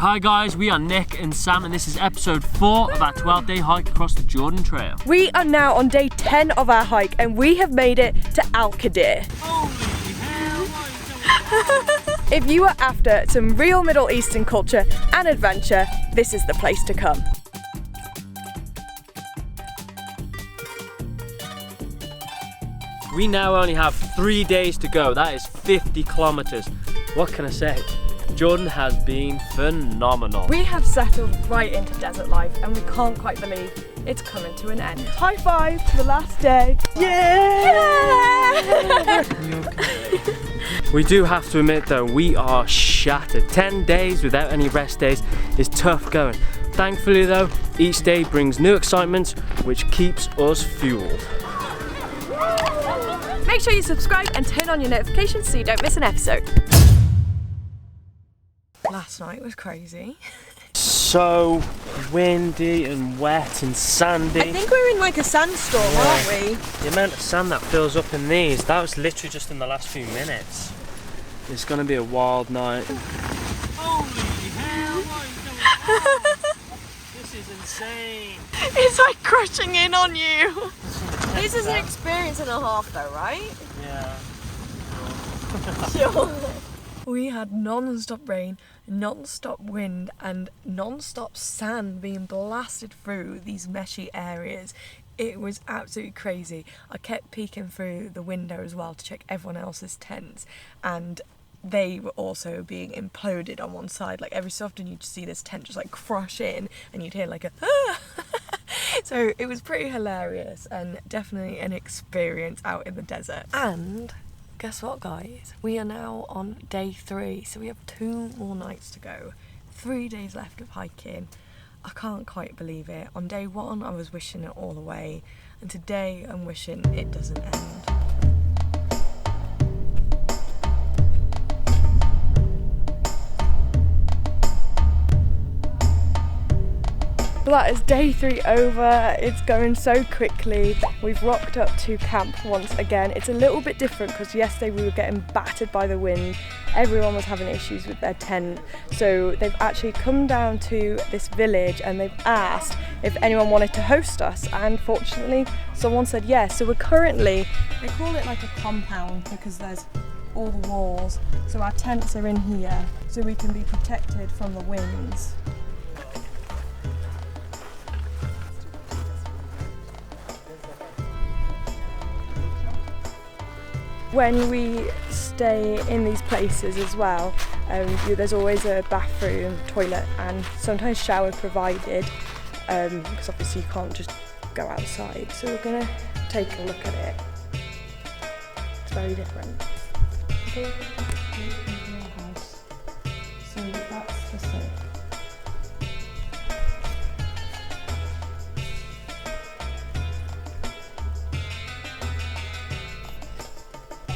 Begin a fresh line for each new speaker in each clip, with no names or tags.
Hi guys, we are Nick and Sam and this is episode 4 of our 12-day hike across the Jordan Trail.
We are now on day 10 of our hike and we have made it to Al-Qadir.
Holy hell!
If you are after some real Middle Eastern culture and adventure, this is the place to come.
We now only have 3 days to go. That is 50 kilometers. What can I say? Jordan has been phenomenal.
We have settled right into desert life and we can't quite believe it's coming to an end. High five to the last day. Yeah!
We do have to admit though, we are shattered. 10 days without any rest days is tough going. Thankfully though, each day brings new excitement which keeps us fueled.
Make sure you subscribe and turn on your notifications so you don't miss an episode. Last night was crazy.
So windy and wet and sandy.
I think we're in like a sandstorm, aren't we?
The amount of sand that fills up in these, that was literally just in the last few minutes. It's gonna be a wild night. Holy hell! This is insane.
It's like crushing in on you. This is an experience and a half though, right?
Yeah.
Sure. We had non-stop rain, non-stop wind and non-stop sand being blasted through these meshy areas. It was absolutely crazy. I kept peeking through the window as well to check everyone else's tents and they were also being imploded on one side. Like every so often you'd see this tent just like crush in and you'd hear like a ah! So it was pretty hilarious and definitely an experience out in the desert. And guess what guys, we are now on day 3, so we have 2 more nights to go. 3 days left of hiking. I can't quite believe it. On day 1 I was wishing it all away and today I'm wishing it doesn't end. That is day 3 over. It's going so quickly. We've rocked up to camp once again. It's a little bit different because yesterday we were getting battered by the wind. Everyone was having issues with their tent. So they've actually come down to this village and they've asked if anyone wanted to host us. And fortunately, someone said yes. So we're currently, they call it like a compound because there's all the walls. So our tents are in here so we can be protected from the winds. When we stay in these places as well, there's always a bathroom, toilet and sometimes shower provided because obviously you can't just go outside. So we're going to take a look at it. It's very different. So that's the sink.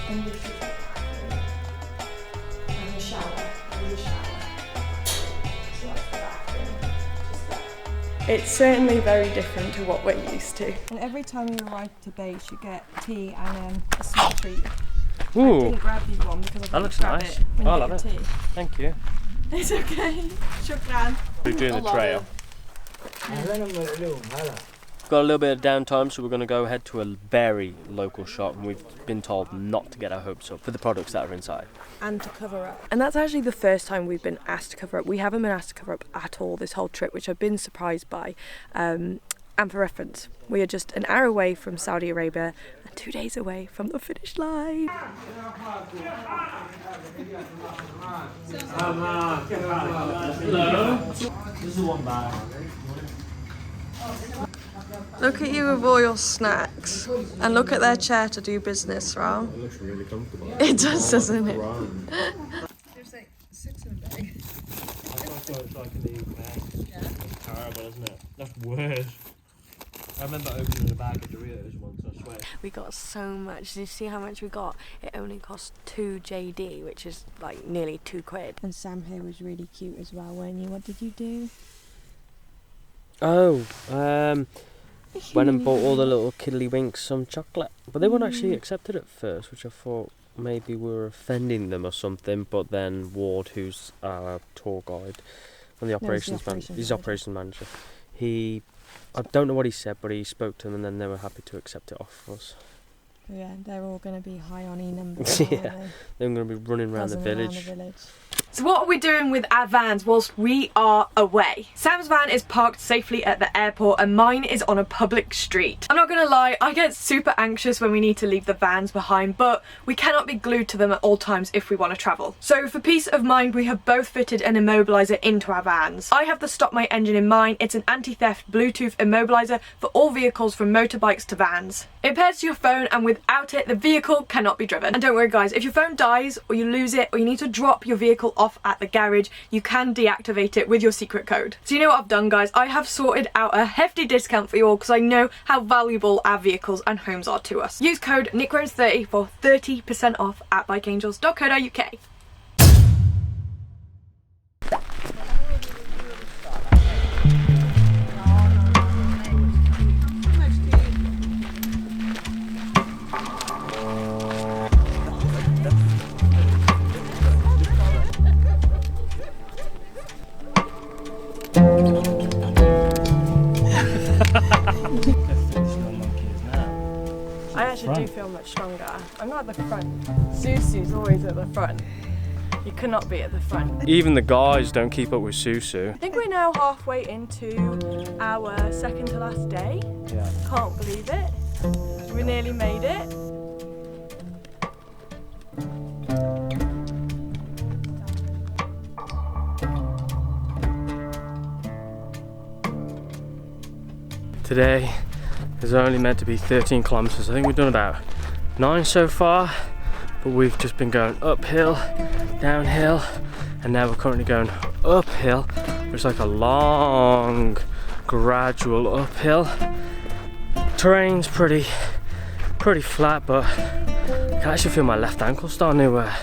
And you should and a shower. There's a shower. So that's the bathroom. Just that. It's certainly very different to what we're used to. And every time you arrive to base, you get tea and a sweet treat.
Ooh.
I didn't grab you one because I
That looks
grab
nice.
it when
I
you
love
get
it.
your tea.
Thank you.
It's okay. Shukran.
We're doing the trail. Got a little bit of downtime, so we're going to go head to a very local shop and we've been told not to get our hopes up for the products that are inside.
And to cover up. And that's actually the first time we've been asked to cover up. We haven't been asked to cover up at all this whole trip, which I've been surprised by. And for reference, we are just an hour away from Saudi Arabia and 2 days away from the finish line.
Hello. This is one bag.
Look at you with all your snacks. And look at their chair to do business, Ram.
It looks really comfortable.
It does, doesn't it?
There's like 6 in a bag.
That's what it's like in the UK.
Yeah.
It's terrible, isn't it? That's weird. I remember opening a bag of Doritos once, I swear.
We got so much. Did you see how much we got? It only cost 2 JD, which is like nearly £2. And Sam here was really cute as well, weren't you? What did you do?
Oh, went and bought all the little kiddlywinks some chocolate. But they weren't actually accepted at first, which I thought maybe we were offending them or something. But then Ward, who's our tour guide, on the operations manager. He's operations manager. I don't know what he said, but he spoke to them, and then they were happy to accept it off of us.
Yeah, they're all going to be high on E-numbers. Yeah,
they're going to be running around the village.
So what are we doing with our vans whilst we are away? Sam's van is parked safely at the airport and mine is on a public street. I'm not gonna lie, I get super anxious when we need to leave the vans behind, but we cannot be glued to them at all times if we want to travel. So for peace of mind, we have both fitted an immobiliser into our vans. I have the Stop My Engine in mine. It's an anti-theft Bluetooth immobiliser for all vehicles from motorbikes to vans. It pairs to your phone, and without it, the vehicle cannot be driven. And don't worry guys, if your phone dies or you lose it or you need to drop your vehicle off at the garage, you can deactivate it with your secret code. So you know what I've done guys, I have sorted out a hefty discount for you all because I know how valuable our vehicles and homes are to us. Use code NickRose30 for 30% off at bikeangels.co.uk. I actually do feel much stronger. I'm not at the front. Susu's always at the front. You cannot be at the front.
Even the guys don't keep up with Susu.
I think we're now halfway into our second to last day.
Yeah.
Can't believe it. We nearly made it.
Today is only meant to be 13 kilometers. I think we've done about 9 so far, but we've just been going uphill, downhill, and now we're currently going uphill. It's like a long, gradual uphill. Terrain's pretty flat, but I can actually feel my left ankle starting to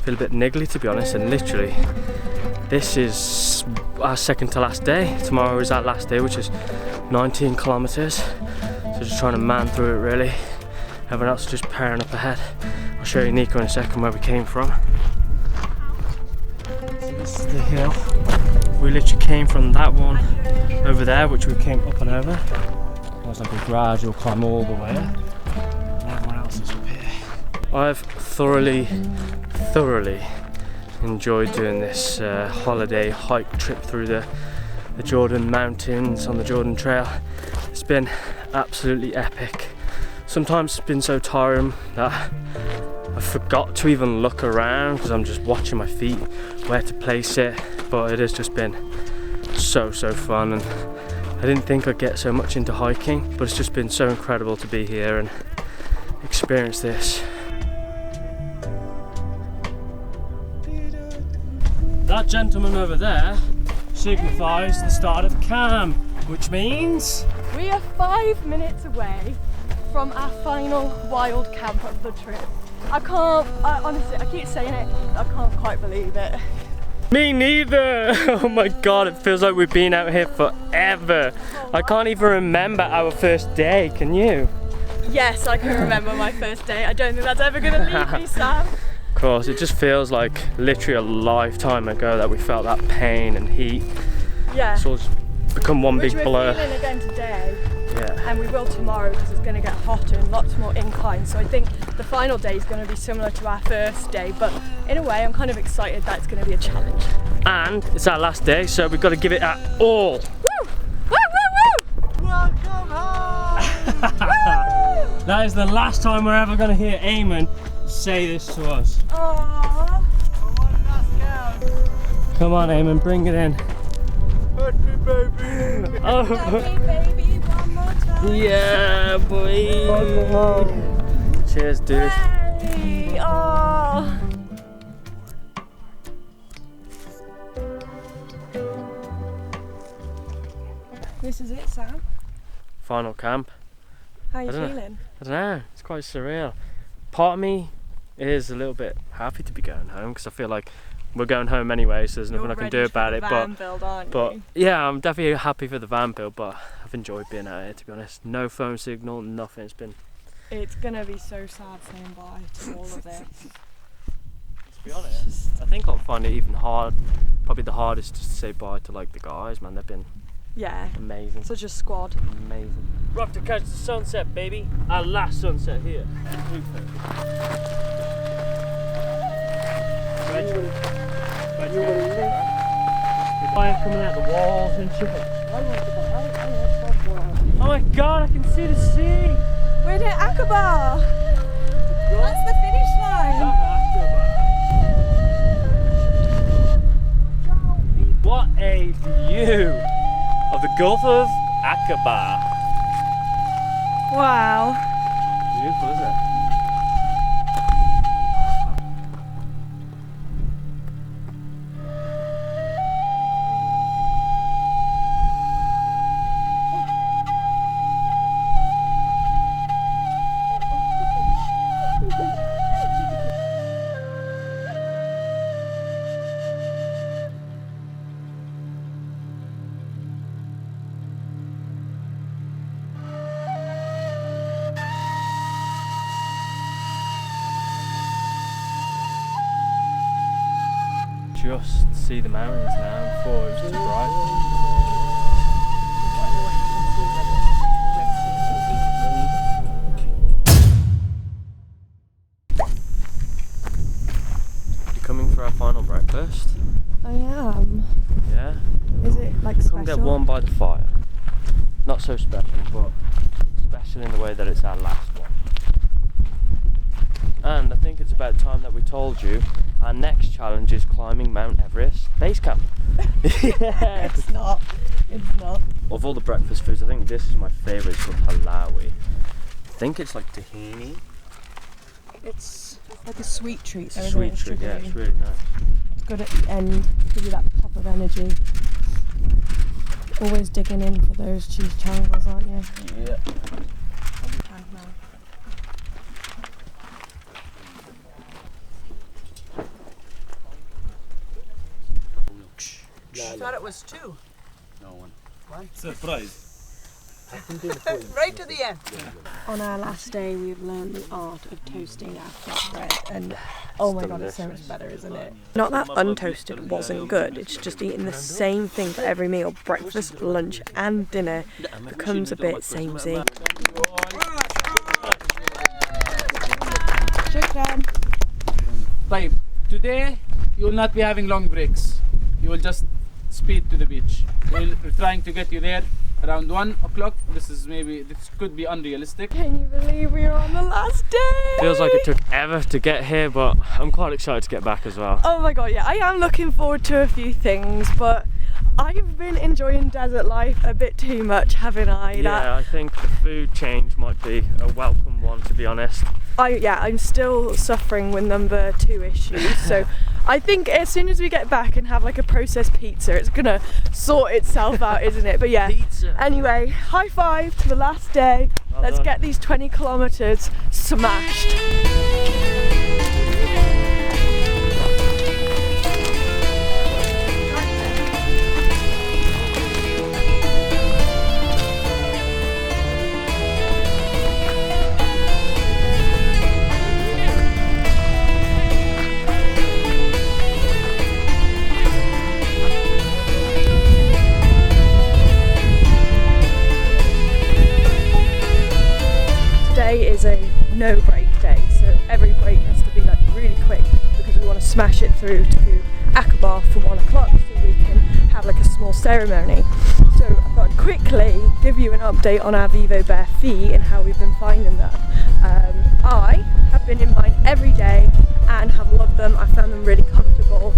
feel a bit niggly, to be honest. And literally, this is our second to last day. Tomorrow is our last day, which is 19 kilometers. So just trying to man through it really. Everyone else is just powering up ahead. I'll show you Nico in a second where we came from. So this is the hill. We literally came from that one over there, which we came up and over. It was like a gradual climb all the way up. And everyone else is up here. I've thoroughly enjoyed doing this holiday hike trip through the Jordan mountains on the Jordan Trail. It's been absolutely epic. Sometimes it's been so tiring that I forgot to even look around because I'm just watching my feet, where to place it, but it has just been so fun, and I didn't think I'd get so much into hiking, but it's just been so incredible to be here and experience this. That gentleman over there signifies the start of camp, which means
we are 5 minutes away from our final wild camp of the trip. Honestly, I keep saying it, I can't quite believe it.
Me neither! Oh my god, it feels like we've been out here forever. I can't even remember our first day, can you?
Yes, I can remember my first day. I don't think that's ever going to leave me, Sam.
Of course, it just feels like literally a lifetime ago that we felt that pain and heat.
Yeah.
It's all just become one big blur.
We're feeling again today.
Yeah.
And we will tomorrow because it's going to get hotter and lots more inclines. So I think the final day is going to be similar to our first day, but in a way I'm kind of excited that it's going to be a challenge.
And it's our last day, so we've got to give it our all.
Woo! Woo, woo, woo!
Welcome home!
That is the last time we're ever going to hear Eamon say this to us.
Aww.
One last count.
Come on Eamon, bring it in.
Hurt me, baby.
Oh.
Baby, one more time.
Yeah, boy.
Welcome home.
Cheers, dude.
Hey. Oh. This is it, Sam.
Final camp.
How are you
I don't
feeling?
I don't know, it's quite surreal. Part of me is a little bit happy to be going home because I feel like we're going home anyway, so there's nothing I can do about it. But yeah, I'm definitely happy for the van build, but I've enjoyed being out here, to be honest. No phone signal, nothing.
It's gonna be so sad saying bye to all of this.
To be honest, I think I'll find it even hard. Probably the hardest to say bye to like the guys, man. They've been amazing.
Such a squad.
Amazing. We're off to catch the sunset, baby. Our last sunset here. Fire coming out the walls and shit. Oh my god, I can see the sea!
We're near Aqaba! That's the finish line!
What a view of the Gulf of Aqaba.
Wow.
Beautiful, isn't it? Just see the mountains now before it was too bright. You coming for our final breakfast?
I am.
Yeah?
Is it like special?
Come get warm by the fire. Not so special, but special in the way that it's our last one. And I think it's about time that we told you our next challenge is climbing Mount Everest base camp. Yeah.
It's not. It's not.
Of all the breakfast foods, I think this is my favourite. It's called halawi. I think it's like tahini.
It's like a sweet treat. So
Sweet treat, yeah, it's really nice.
It's good at the end, give you that pop of energy. Always digging in for those cheese triangles, aren't you?
Yeah.
I thought it was 2.
No one.
One?
Surprise.
Right to the end.
On our last day, we've learned the art of toasting our flatbread, and oh my god, it's so much better, isn't it? Not that untoasted wasn't good, it's just eating the same thing for every meal, breakfast, lunch and dinner, becomes a bit samey. Shukran.
Right, today you will not be having long breaks. You will just speed to the beach. We're trying to get you there around 1 o'clock. This could be unrealistic.
Can you believe we are on the last day?
Feels like it took ever to get here, but I'm quite excited to get back as well.
Oh my god, yeah, I am looking forward to a few things, but I've been enjoying desert life a bit too much, haven't I?
Yeah, I think the food change might be a welcome one, to be honest.
I'm still suffering with number 2 issues, so I think as soon as we get back and have like a processed pizza, it's gonna sort itself out, isn't it? But yeah,
Pizza.
Anyway, high five to the last day.
Well
Let's
done.
get these 20 kilometers smashed. Today is a no break day, so every break has to be like really quick because we want to smash it through to Aqaba for 1 o'clock so we can have like a small ceremony. So I thought I'd quickly give you an update on our Vivo bare feet and how we've been finding them. I have been in mine every day and have loved them. I found them really comfortable.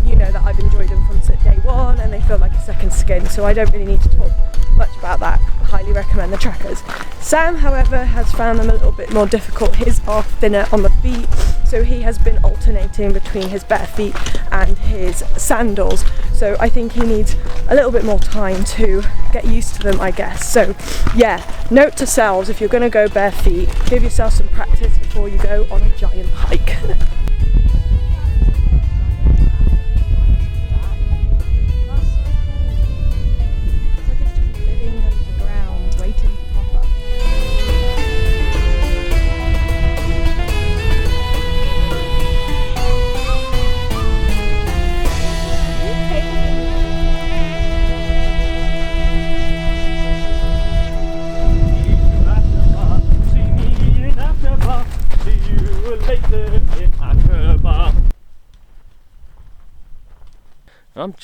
You know that I've enjoyed them from day 1 and they feel like a second skin, so I don't really need to talk much about that. I highly recommend the trackers. Sam, however, has found them a little bit more difficult. His are thinner on the feet, so he has been alternating between his bare feet and his sandals. So I think he needs a little bit more time to get used to them, I guess. So yeah, note to selves, if you're going to go bare feet, give yourself some practice before you go on a giant hike.
I'm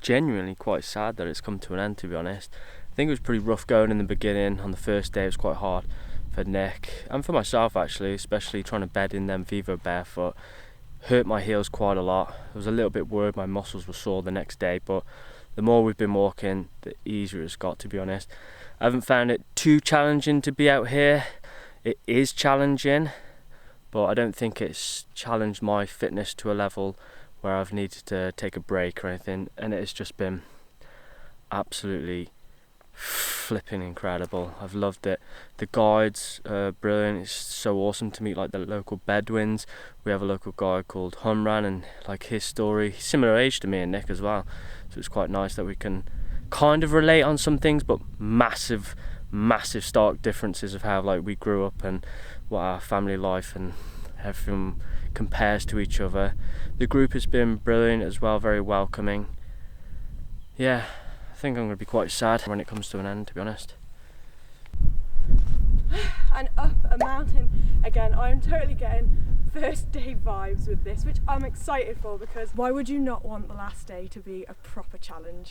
genuinely quite sad that it's come to an end, to be honest. I think it was pretty rough going in the beginning. On the first day it was quite hard for Nick and for myself actually, especially trying to bed in them Vivo barefoot. Hurt my heels quite a lot. I was a little bit worried my muscles were sore the next day, but the more we've been walking, the easier it's got, to be honest. I haven't found it too challenging to be out here. It is challenging, but I don't think it's challenged my fitness to a level where I've needed to take a break or anything, and it's just been absolutely flipping incredible. I've loved it. The guides are brilliant. It's so awesome to meet like the local Bedouins. We have a local guide called Humran, and like his story, he's similar age to me and Nick as well, so it's quite nice that we can kind of relate on some things, but massive stark differences of how like we grew up and what our family life and everything compares to each other. The group has been brilliant as well, very welcoming. Yeah, I think I'm going to be quite sad when it comes to an end, to be honest.
And up a mountain again. I'm totally getting first day vibes with this, which I'm excited for, because why would you not want the last day to be a proper challenge?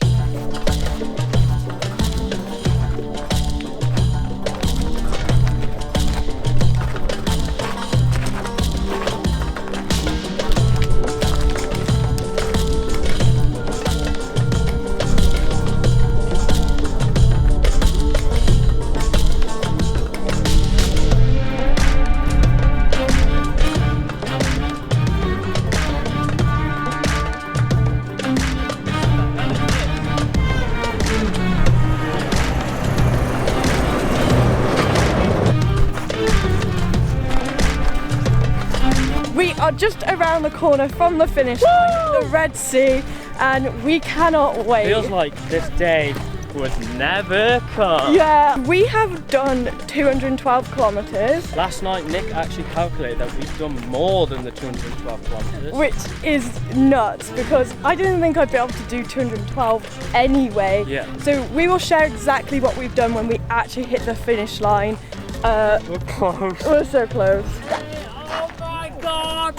We are just around the corner from the finish line, the Red Sea, and we cannot wait.
Feels like this day would never come.
Yeah, we have done 212 kilometres.
Last night Nick actually calculated that we've done more than the 212 kilometres.
Which is nuts, because I didn't think I'd be able to do 212 anyway.
Yeah.
So we will share exactly what we've done when we actually hit the finish line.
We're close.
We're so close.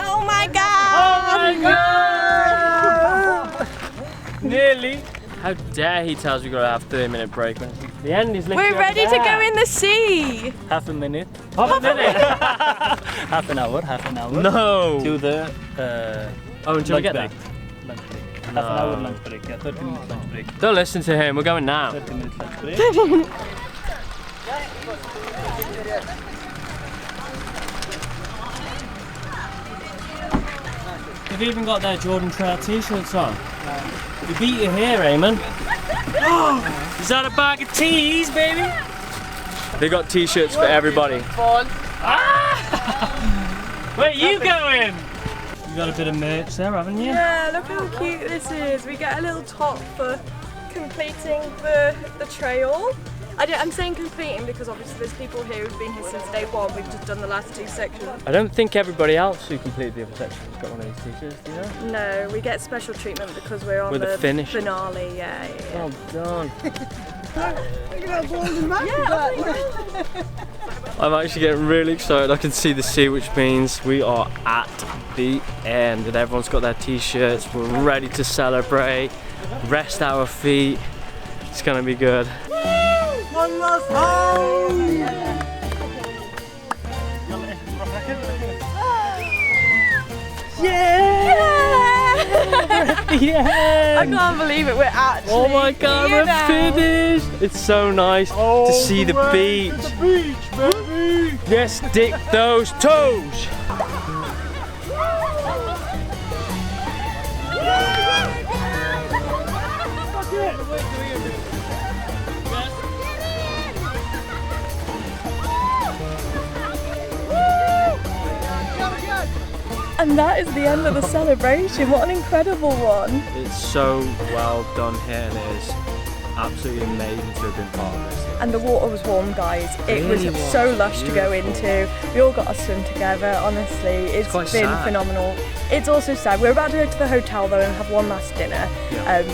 Oh my god!
Oh my god!
Oh my god! Nearly. How dare he tells we gotta have a 30-minute break when the end is literally
We're ready to go in the sea!
Half a minute.
Half a minute?
Half an hour.
No!
To the
until we get there?
Lunch break. Half an hour lunch break. Yeah, 30 minutes lunch break.
Don't listen to him, we're going now.
30 minutes lunch break.
They've even got their Jordan Trail t-shirts on. We beat you here, Eamon. Is that a bag of teas, baby? They got t-shirts for everybody. Where are you going? You got a bit of merch there, haven't you?
Yeah, look how cute this is. We get a little top for completing the trail. I'm saying completing because obviously there's people here who've been here since day one. We've just done the last two sections.
I don't think everybody else who completed the other section has got one of these t-shirts, do you know?
No, we get special treatment because we're on
With
the
finish.
finale. Yeah.
Well done.
Look at that golden map.
I'm actually getting really excited. I can see the sea, which means we are at the end and everyone's got their t-shirts. We're ready to celebrate, rest our feet. It's gonna be good.
One last time.
I can't believe it. We're actually.
Oh my god,
here
we're
now.
finished! It's so nice to see the beach.
The beach, baby.
Yes, stick those toes.
And that is the end of the celebration. What an incredible one.
It's so well done here and it is absolutely amazing to have been part of this.
And the water was warm, guys. It was
Really was.
so lush to go into. We all got to swim together, honestly. It's
quite
been
sad.
phenomenal. It's also sad. We're about to go to the hotel though and have one last dinner,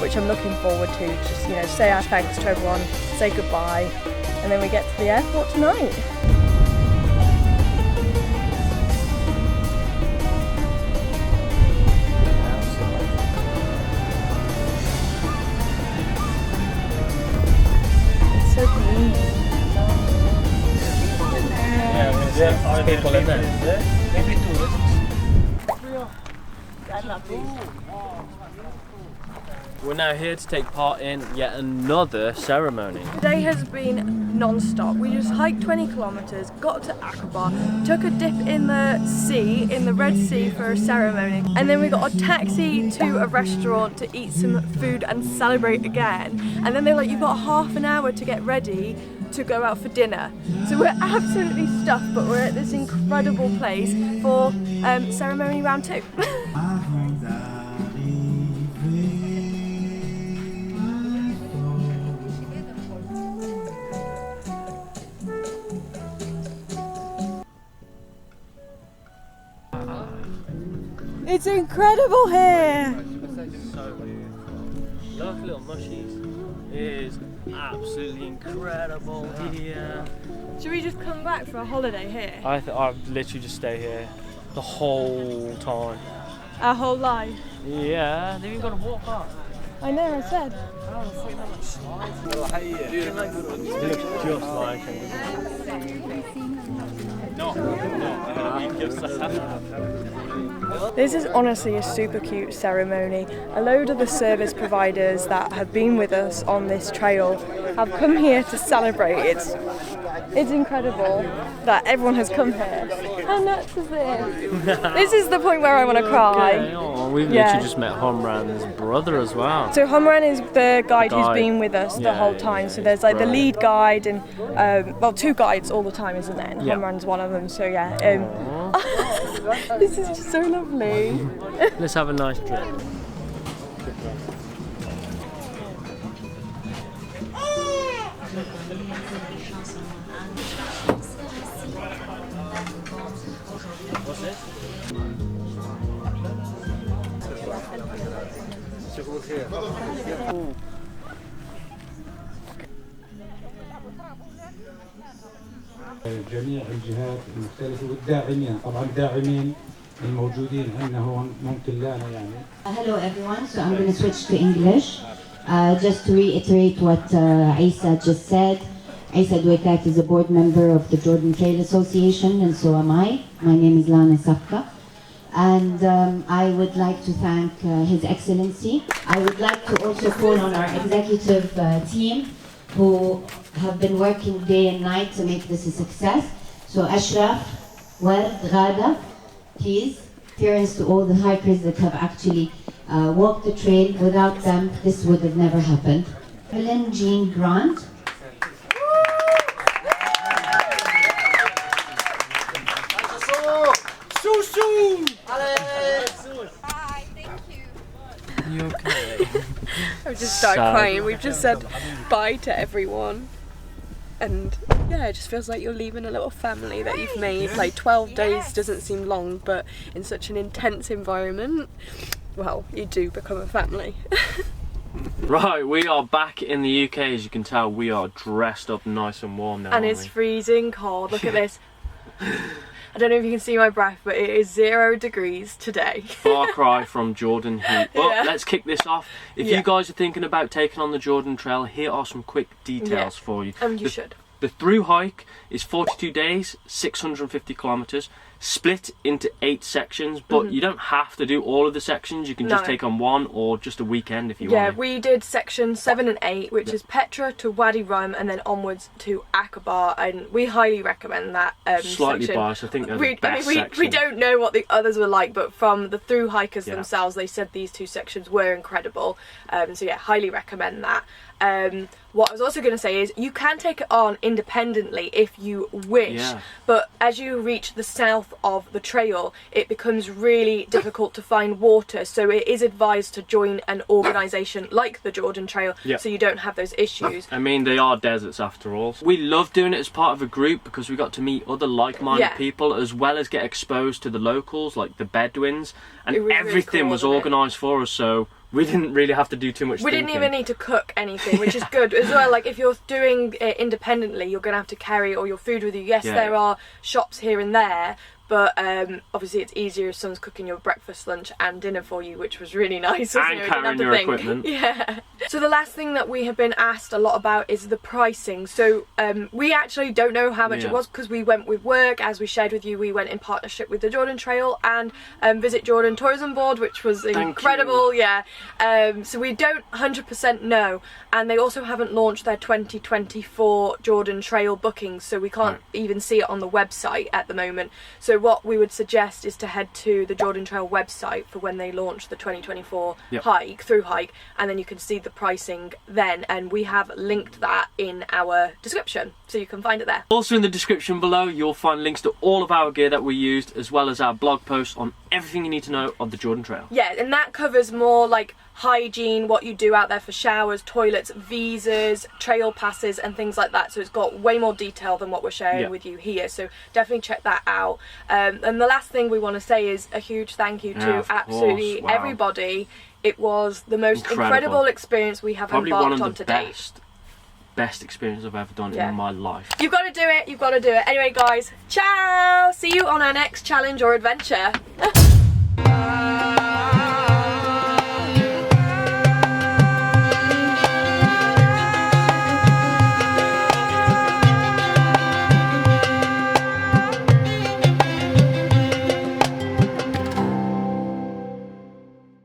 which I'm looking forward to. Just, you know, say our thanks to everyone, say goodbye, and then we get to the airport tonight.
people in there?
Maybe tourists.
We're now here to take part in yet another ceremony.
Today has been non-stop. We just hiked 20 kilometres, got to Aqaba, took a dip in the sea, in the Red Sea for a ceremony, and then we got a taxi to a restaurant to eat some food and celebrate again. And then they're like, you've got half an hour to get ready to go out for dinner. So we're absolutely stuffed, but we're at this incredible place for ceremony round 2. It's incredible here!
So look, little mushies. It is absolutely incredible here.
Should we just come back for a holiday here?
I'd literally just stay here the whole time.
Our whole life?
Yeah, they've even got a walk up.
I know, I said.
It looks just like it.
This is honestly a super cute ceremony. A load of the service providers that have been with us on this trail have come here to celebrate. It's incredible that everyone has come here. How nuts is this? This is the point where I want to cry.
Okay. Oh, we've literally just met Homran's brother as well.
So Homran is the guide who's been with us the whole time. So there's like the lead guide and well, 2 guides all the time, isn't there? And Homran's one of them. So yeah, this is just so lovely.
Let's have a nice drink. What's this?
جميع الجهات المختلفة والداعمين طبعا داعمين الموجودين عندنا هون ممكن لنا يعني.
Hello everyone, so I'm going to switch to English. Just to reiterate what Isa just said, Isa Dweikat is a board member of the Jordan Trail Association, and so am I. My name is Lana Safka. And I would like to thank His Excellency. I would like to also call on our executive team who have been working day and night to make this a success. So Ashraf, Ward, Ghada, please, parents to all the hikers that have actually walked the trail. Without them, this would have never happened. Helen Jean Grant.
You okay?
I just started crying. We've just said bye to everyone. And yeah, it just feels like you're leaving a little family that you've made. Like 12 days doesn't seem long, but in such an intense environment, well, you do become a family.
Right, we are back in the UK. As you can tell, we are dressed up nice and warm now.
And it's freezing cold. Look at this. I don't know if you can see my breath, but it is 0 degrees today.
Far cry from Jordan heat. But let's kick this off. If you guys are thinking about taking on the Jordan Trail, here are some quick details for you.
And you should.
The through hike is 42 days, 650 kilometres, split into 8 sections, but you don't have to do all of the sections. You can just take on one or just a weekend if you want.
Yeah, we did sections 7 and 8, which is Petra to Wadi Rum and then onwards to Aqaba, and we highly recommend that
Slightly
section.
biased, I think they're the best section.
We don't know what the others were like, but from the through hikers themselves, they said these 2 sections were incredible. So yeah, highly recommend that. What I was also going to say is you can take it on independently if you wish, but as you reach the south of the trail, it becomes really difficult to find water, so it is advised to join an organisation like the Jordan Trail so you don't have those issues.
I mean, they are deserts after all. We love doing it as part of a group because we got to meet other like-minded people as well as get exposed to the locals like the Bedouins, and everything was organised for us, so we didn't really have to do too much thinking.
We didn't even need to cook anything, which is good as well. Like if you're doing it independently, you're going to have to carry all your food with you. Yes, there are shops here and there, but obviously it's easier if someone's cooking your breakfast, lunch and dinner for you, which was really nice.
And carrying your equipment.
Yeah. So the last thing that we have been asked a lot about is the pricing. So we actually don't know how much it was because we went with work. As we shared with you, we went in partnership with the Jordan Trail and Visit Jordan Tourism Board, which was incredible. Yeah. So we don't 100% know, and they also haven't launched their 2024 Jordan Trail bookings, so we can't even see it on the website at the moment. So what we would suggest is to head to the Jordan Trail website for when they launch the 2024 hike, and then you can see the pricing then, and we have linked that in our description, so you can find it there.
Also in the description below, you'll find links to all of our gear that we used, as well as our blog posts on everything you need to know of the Jordan Trail.
Yeah, and that covers more like hygiene, what you do out there for showers, toilets, visas, trail passes and things like that. So it's got way more detail than what we're sharing with you here, so definitely check that out. And the last thing we want to say is a huge thank you to absolutely everybody. It was the most incredible experience we have embarked on to date.
Best experience I've ever done in my life.
You've got to do it, you've got to do it. Anyway guys, ciao! See you on our next challenge or adventure.